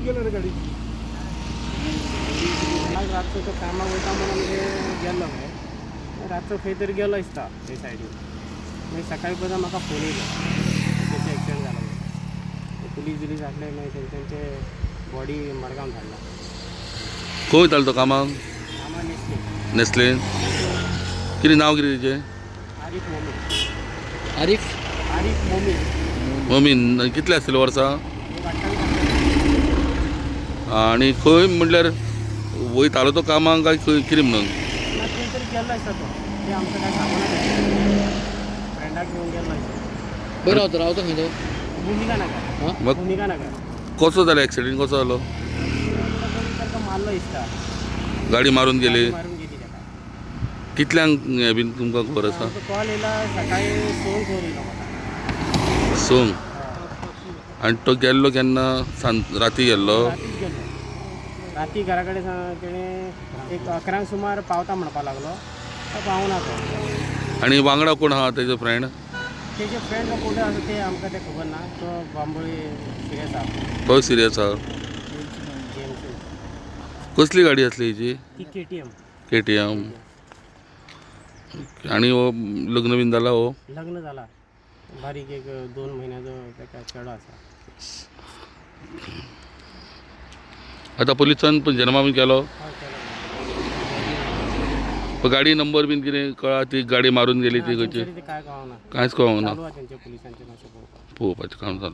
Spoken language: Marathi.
गेलं रे गाडी रातचं तो कामाक वयता म्हणून गेलो काय रातचं खंय तरी गेलो दिसता ते सायडीन मागीर सकाळी परत म्हाका फोन येयलो तेचे एक्सिडेंट जालो पुलीस आसले मागीर तेंचे बॉडी मडगांव धाडला खंय वयतालो तो कामाक कामां न्हेसली नेस्लेन कितें नांव कितें तेजें आरीफ मोमीन आरिफ आरीफ मोमीन मम्मीन कितले आसतले वर्सां एक 28 आनी खंय म्हणल्यार वयतालो तो कामाक काय खंय कितें म्हणून खंय तरी गेल्लो दिसता तो ते आमकां काय सांगूना फ्रेंडाक घेवन गेल्लो दिसता बरं रावतो रावतो खंय तो भुमिका नाका हां मग भुमिका नाका कसो जालो एक्सिडेंट कसो जालो ताका मारलो दिसता गाडी मारून गेली मारून गेली ताका कितल्यांक हें बीन तुमकां खबर आसा आमचो कॉल येयला सकाळी 6 फोन येयलो म्हाका सोंग आनी तो गेल्लो केन्ना राती गेल्लो रातीच गेलो राती घरा कडेन तेणें एक 11 सुमार पावता म्हणपा लागलो तो पावना तो आनी वांगडा कोण आहा तेजो फ्रेंड तेजे फ्रेंड कोण आसा ते आमकां ते खबर ना तो बांबोळी सिरियस आहा तो सिरियस आहा जेम्स कसली गाडी आसली हेजी ती KTM KTM आनी हो लग्न बीन जाला हो लग्न जाला बारीक एक 2 म्हयन्याचो ताका चेडो आसा आतां पुलिसान पंचनामा बीन केलो हय केलो पण गाडी नंबर बीन कितें कळ्ळा ती गाडी मारून गेली ती खंयची ते काय कळना कांयच कळोंक ना चालू आहा तेंचे पुलिसांचे मातशें पळोवपाक पळोवपाचें काम जालें